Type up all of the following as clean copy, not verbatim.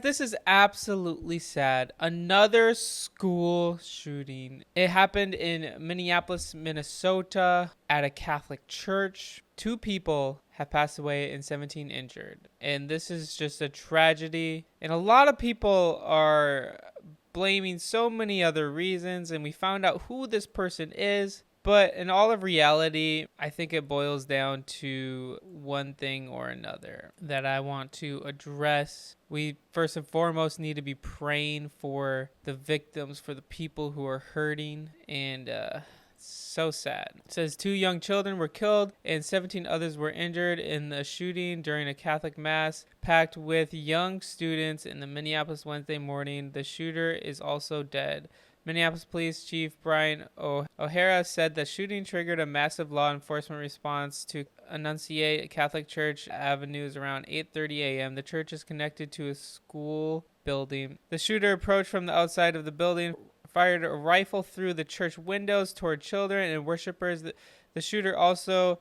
This is absolutely sad. Another school shooting. It happened in Minneapolis, Minnesota, at a Catholic church. 2 people have passed away and 17 injured. And this is just a tragedy. And a lot of people are blaming so many other reasons. And we found out who this person is. But in all of reality, I think it boils down to one thing or another that I want to address. We first and foremost need to be praying for the victims, for the people who are hurting, and so sad. It says 2 young children were killed and 17 others were injured in a shooting during a Catholic mass packed with young students in the Minneapolis Wednesday morning. The shooter is also dead. Minneapolis Police Chief Brian O'Hara said the shooting triggered a massive law enforcement response to Annunciate Catholic Church Avenues around 8:30 a.m. The church is connected to a school building. The shooter approached from the outside of the building, fired a rifle through the church windows toward children and worshipers. The shooter also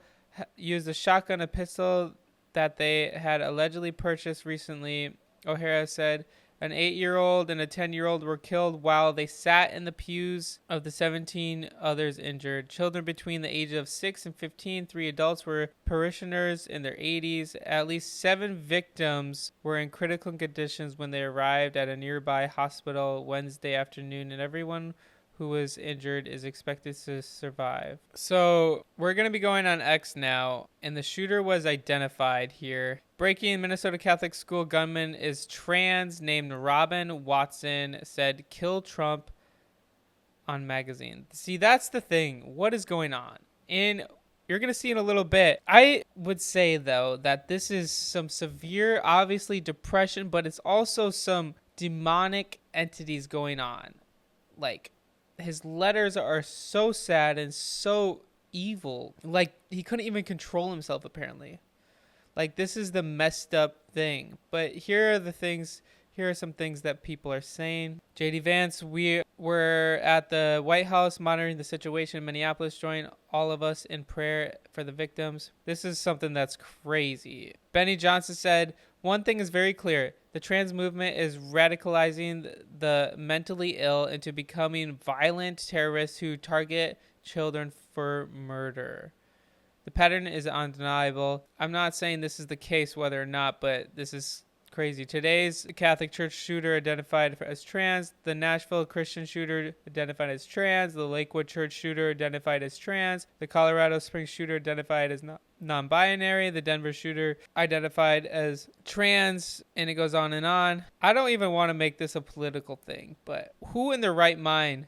used a shotgun, a pistol that they had allegedly purchased recently. O'Hara said an 8-year-old and a 10-year-old were killed while they sat in the pews of the 17 others injured. Children between the ages of 6 and 15, 3 adults were parishioners in their 80s. At least 7 victims were in critical conditions when they arrived at a nearby hospital Wednesday afternoon, and everyone who was injured is expected to survive. So we're going to be going on X now, and the shooter was identified here. Breaking Minnesota Catholic school gunman is trans named Robin Watson, said kill Trump on magazine. See, that's the thing. What is going on? And you're going to see in a little bit. I would say, though, that this is some severe, obviously, depression, but it's also some demonic entities going on. Like, his letters are so sad and so evil. Like, he couldn't even control himself, apparently. Like, this is the messed up thing. But here are some things that people are saying. JD Vance, we were at the White House monitoring the situation in Minneapolis. Join all of us in prayer for the victims. This is something that's crazy. Benny Johnson said, one thing is very clear. The trans movement is radicalizing the mentally ill into becoming violent terrorists who target children for murder. The pattern is undeniable. I'm not saying this is the case whether or not, but this is crazy. Today's Catholic Church shooter identified as trans. The Nashville Christian shooter identified as trans. The Lakewood Church shooter identified as trans. The Colorado Springs shooter identified as non-binary. The Denver shooter identified as trans, and it goes on and on. I don't even want to make this a political thing, but who in their right mind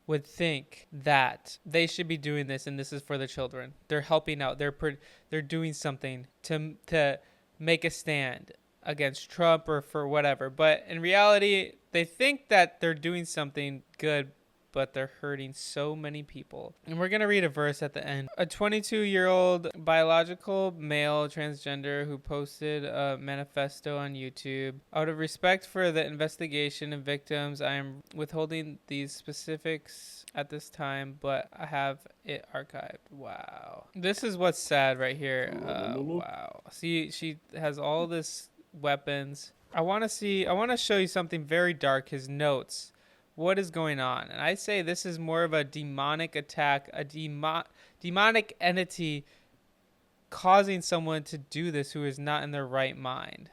would think that they should be doing this and this is for the children? They're helping out. They're doing something to make a stand against Trump or for whatever. But in reality, they think that they're doing something good, but they're hurting so many people. And we're going to read a verse at the end. A 22-year-old biological male transgender who posted a manifesto on YouTube. Out of respect for the investigation and victims, I am withholding these specifics at this time, but I have it archived. Wow. This is what's sad right here. Wow. See, she has all this weapons. I want to show you something very dark, his notes. What is going on? And I say this is more of a demonic attack, a demonic entity causing someone to do this who is not in their right mind.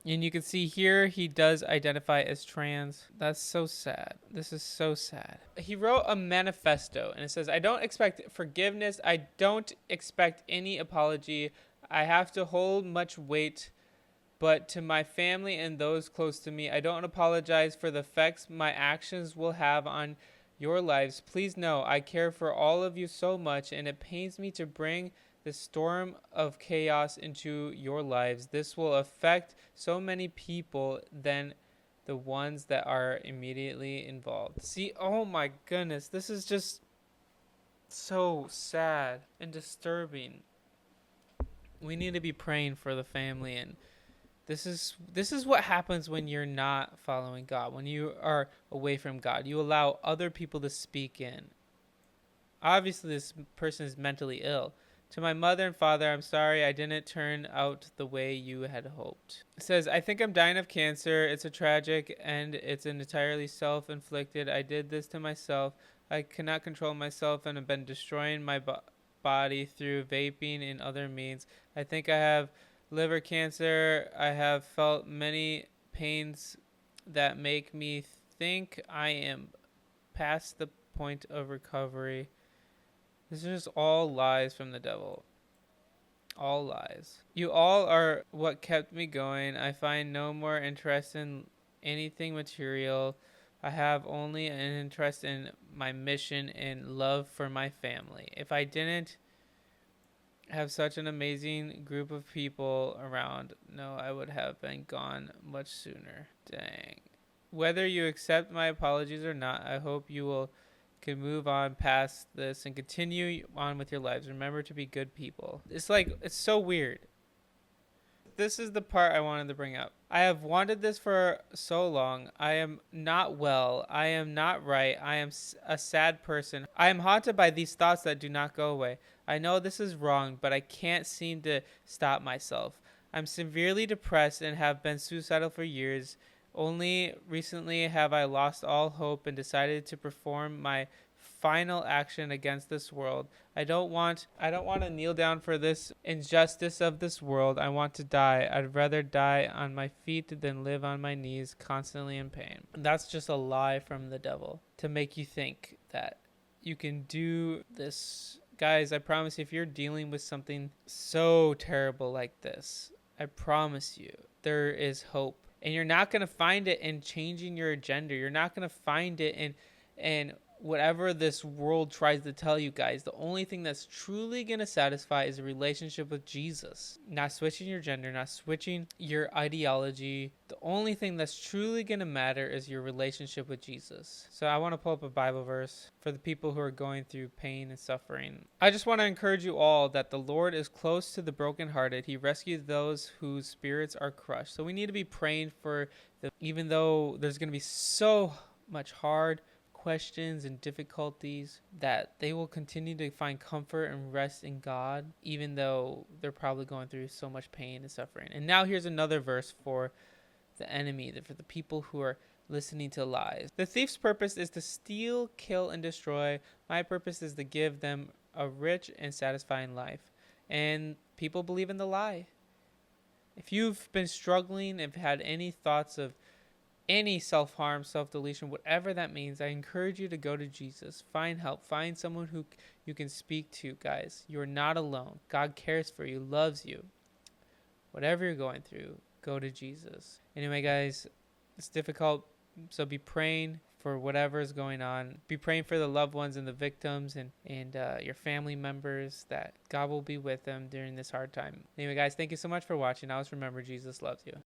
And you can see here he does identify as trans. That's so sad. This is so sad. He wrote a manifesto and it says, I don't expect forgiveness. I don't expect any apology. I have to hold much weight. But to my family and those close to me, I don't apologize for the effects my actions will have on your lives. Please know I care for all of you so much, and it pains me to bring the storm of chaos into your lives. This will affect so many people than the ones that are immediately involved. See, oh my goodness, this is just so sad and disturbing. We need to be praying for the family, and this is what happens when you're not following God, when you are away from God. You allow other people to speak in. Obviously, this person is mentally ill. To my mother and father, I'm sorry I didn't turn out the way you had hoped. It says, I think I'm dying of cancer. It's a tragic and it's an entirely self-inflicted. I did this to myself. I cannot control myself and have been destroying my body through vaping and other means. I think I have liver cancer. I have felt many pains that make me think I am past the point of recovery. This is just all lies from the devil. All lies. You all are what kept me going. I find no more interest in anything material. I have only an interest in my mission and love for my family. If I didn't have such an amazing group of people around, no, I would have been gone much sooner. Dang. Whether you accept my apologies or not, I hope you will can move on past this and continue on with your lives. Remember to be good people. It's so weird. This is the part I wanted to bring up. I have wanted this for so long. I am not well. I am not right. I am a sad person. I am haunted by these thoughts that do not go away. I know this is wrong, but I can't seem to stop myself. I'm severely depressed and have been suicidal for years. Only recently have I lost all hope and decided to perform my final action against this world. I don't want to kneel down for this injustice of this world. I want to die. I'd rather die on my feet than live on my knees constantly in pain. That's just a lie from the devil to make you think that you can do this. Guys, I promise you, if you're dealing with something so terrible like this, I promise you there is hope. And you're not going to find it in changing your agenda. You're not going to find it in whatever this world tries to tell you guys. The only thing that's truly going to satisfy is a relationship with Jesus. Not switching your gender, not switching your ideology. The only thing that's truly going to matter is your relationship with Jesus. So I want to pull up a Bible verse for the people who are going through pain and suffering. I just want to encourage you all that the Lord is close to the brokenhearted. He rescues those whose spirits are crushed. So we need to be praying for them, even though there's going to be so much hard questions and difficulties, that they will continue to find comfort and rest in God, even though they're probably going through so much pain and suffering. And now here's another verse for the enemy, for the people who are listening to lies. The thief's purpose is to steal, kill, and destroy. My purpose is to give them a rich and satisfying life. And people believe in the lie. If you've been struggling, if had any thoughts of any self-harm, self-deletion, whatever that means, I encourage you to go to Jesus. Find help. Find someone who you can speak to, guys. You're not alone. God cares for you, loves you. Whatever you're going through, go to Jesus. Anyway, guys, it's difficult, so be praying for whatever is going on. Be praying for the loved ones and the victims and your family members, that God will be with them during this hard time. Anyway, guys, thank you so much for watching. Always remember, Jesus loves you.